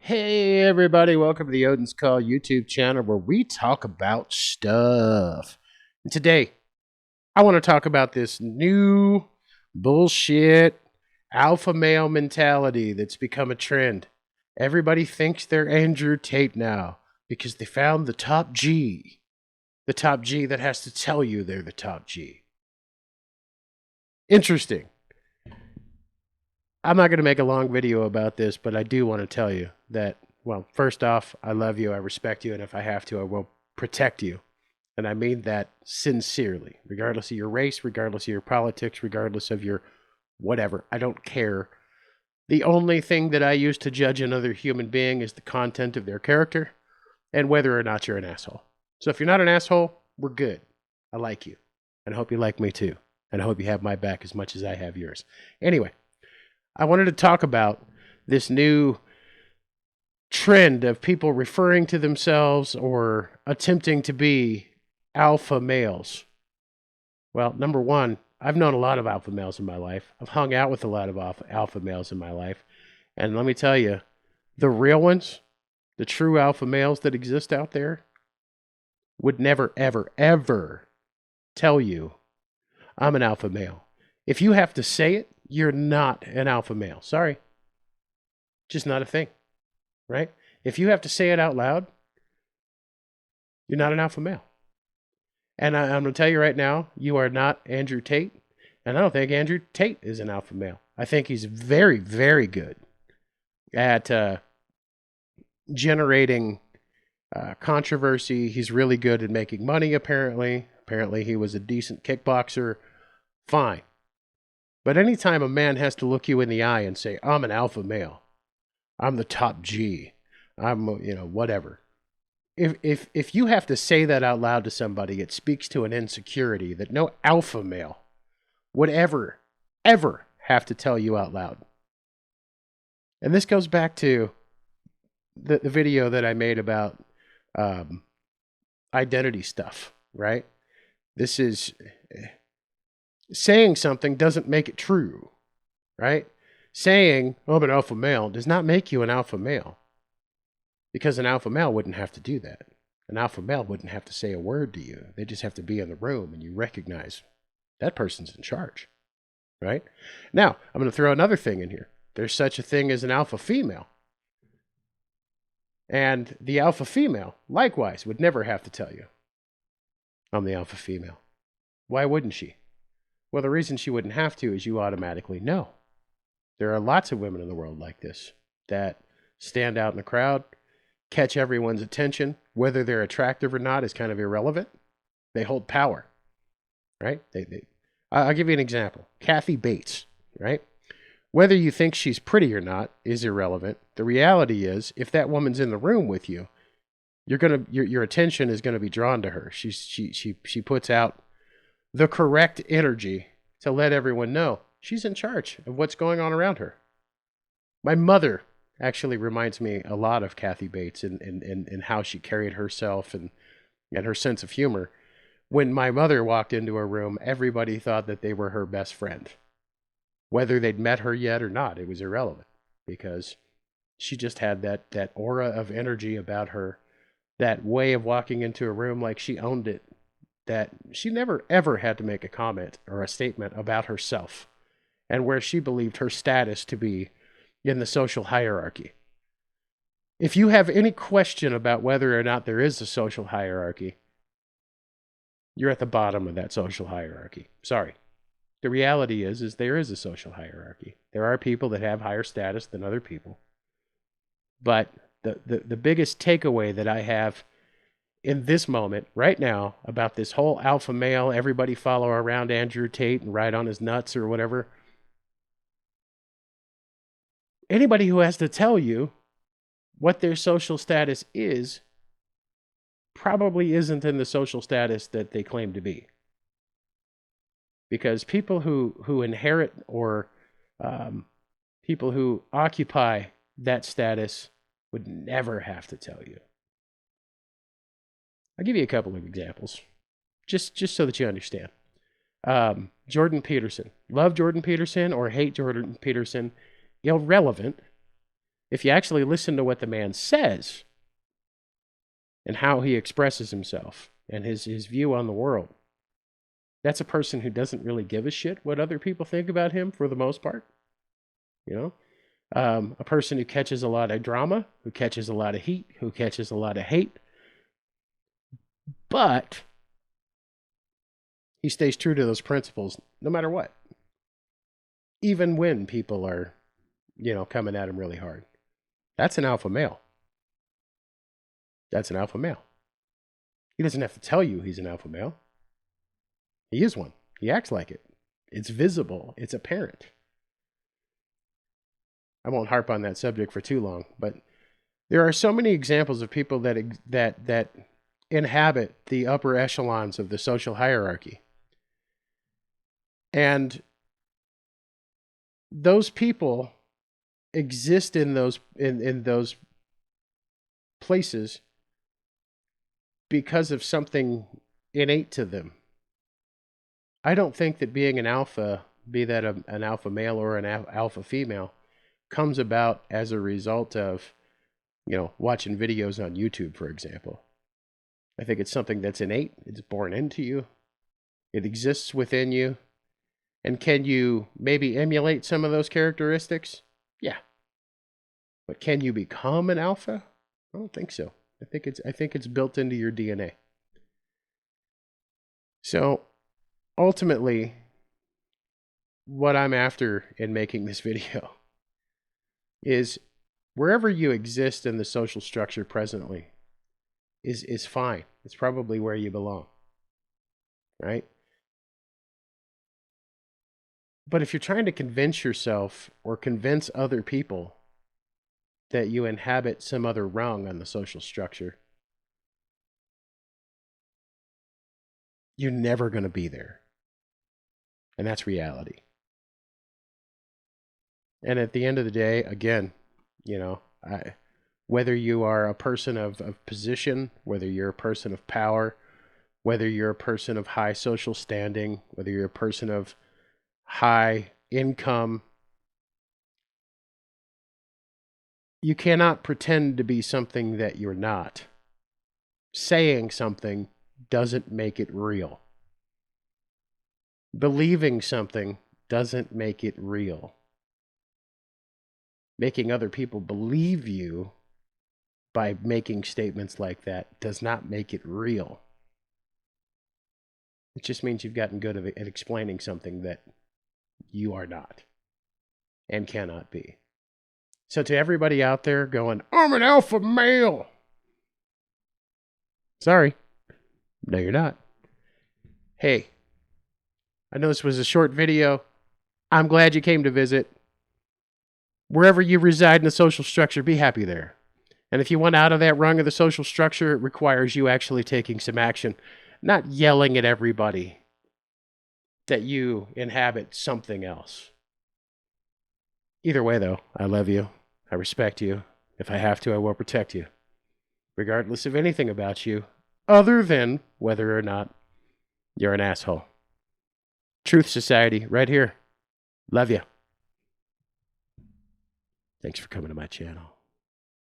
Hey everybody, welcome to the Odin's Call YouTube channel where we talk about stuff. And today, I want to talk about this new bullshit alpha male mentality that's become a trend. Everybody thinks they're Andrew Tate now because they found the top G. The top G that has to tell you they're the top G. Interesting. I'm not going to make a long video about this, but I do want to tell you that, well, first off, I love you, I respect you, and if I have to, I will protect you. And I mean that sincerely, regardless of your race, regardless of your politics, regardless of your whatever. I don't care. The only thing that I use to judge another human being is the content of their character and whether or not you're an asshole. So if you're not an asshole, we're good. I like you. And I hope you like me too. And I hope you have my back as much as I have yours. Anyway, I wanted to talk about this new trend of people referring to themselves or attempting to be alpha males. Well, number one, I've known a lot of alpha males in my life. I've hung out with a lot of alpha males in my life. And let me tell you, the real ones, the true alpha males that exist out there, would never, ever, ever tell you, I'm an alpha male. If you have to say it, you're not an alpha male. Sorry. Just not a thing. Right? If you have to say it out loud, you're not an alpha male. And I'm going to tell you right now, you are not Andrew Tate. And I don't think Andrew Tate is an alpha male. I think he's very, very good at generating controversy. He's really good at making money, apparently. Apparently, he was a decent kickboxer. Fine. But anytime a man has to look you in the eye and say, I'm an alpha male, I'm the top G, I'm, whatever. If you have to say that out loud to somebody, it speaks to an insecurity that no alpha male would ever have to tell you out loud. And this goes back to the video that I made about identity stuff, right? This is saying something doesn't make it true, right? Saying, oh, I'm an alpha male does not make you an alpha male. Because an alpha male wouldn't have to do that. An alpha male wouldn't have to say a word to you. They just have to be in the room and you recognize that person's in charge, right? Now, I'm going to throw another thing in here. There's such a thing as an alpha female. And the alpha female, likewise, would never have to tell you, I'm the alpha female. Why wouldn't she? Well, the reason she wouldn't have to is you automatically know. There are lots of women in the world like this that stand out in the crowd, catch everyone's attention. Whether they're attractive or not is kind of irrelevant. They hold power, right? I'll give you an example. Kathy Bates, right? Whether you think she's pretty or not is irrelevant. The reality is, if that woman's in the room with you, your attention is going to be drawn to her. She puts out the correct energy to let everyone know she's in charge of what's going on around her. My mother actually reminds me a lot of Kathy Bates in how she carried herself and her sense of humor. When my mother walked into a room, everybody thought that they were her best friend. Whether they'd met her yet or not, it was irrelevant because she just had that aura of energy about her, that way of walking into a room like she owned it, that she never ever had to make a comment or a statement about herself and where she believed her status to be in the social hierarchy. If you have any question about whether or not there is a social hierarchy, you're at the bottom of that social hierarchy. Sorry. The reality is there is a social hierarchy. There are people that have higher status than other people. But the biggest takeaway that I have in this moment, right now, about this whole alpha male, everybody follow around Andrew Tate and ride on his nuts or whatever. Anybody who has to tell you what their social status is probably isn't in the social status that they claim to be. Because people who inherit or people who occupy that status would never have to tell you. I'll give you a couple of examples, just so that you understand. Jordan Peterson. Love Jordan Peterson or hate Jordan Peterson, irrelevant. if you actually listen to what the man says and how he expresses himself and his view on the world, that's a person who doesn't really give a shit what other people think about him for the most part. You know? A person who catches a lot of drama, who catches a lot of heat, who catches a lot of hate. But he stays true to those principles no matter what. Even when people are, coming at him really hard. That's an alpha male. That's an alpha male. He doesn't have to tell you he's an alpha male. He is one. He acts like it. It's visible. It's apparent. I won't harp on that subject for too long, but there are so many examples of people that inhabit the upper echelons of the social hierarchy. And those people exist in those places because of something innate to them. I don't think that being an alpha, be that an alpha male or an alpha female, comes about as a result of, watching videos on YouTube, for example. I think it's something that's innate. It's born into you. It exists within you. And can you maybe emulate some of those characteristics? Yeah. But can you become an alpha? I don't think so. I think it's built into your DNA. So ultimately, what I'm after in making this video is wherever you exist in the social structure presently is fine. It's probably where you belong. Right? But if you're trying to convince yourself or convince other people that you inhabit some other rung on the social structure, you're never going to be there. And that's reality. And at the end of the day, again, whether you are a person of position, whether you're a person of power, whether you're a person of high social standing, whether you're a person of high income, you cannot pretend to be something that you're not. Saying something doesn't make it real. Believing something doesn't make it real. Making other people believe you by making statements like that does not make it real. It just means you've gotten good at explaining something that you are not and cannot be. So to everybody out there going, I'm an alpha male. Sorry. No, you're not. Hey, I know this was a short video. I'm glad you came to visit. Wherever you reside in the social structure, be happy there. And if you want out of that rung of the social structure, it requires you actually taking some action, not yelling at everybody that you inhabit something else. Either way, though, I love you. I respect you. If I have to, I will protect you, regardless of anything about you, other than whether or not you're an asshole. Truth Society, right here. Love you. Thanks for coming to my channel.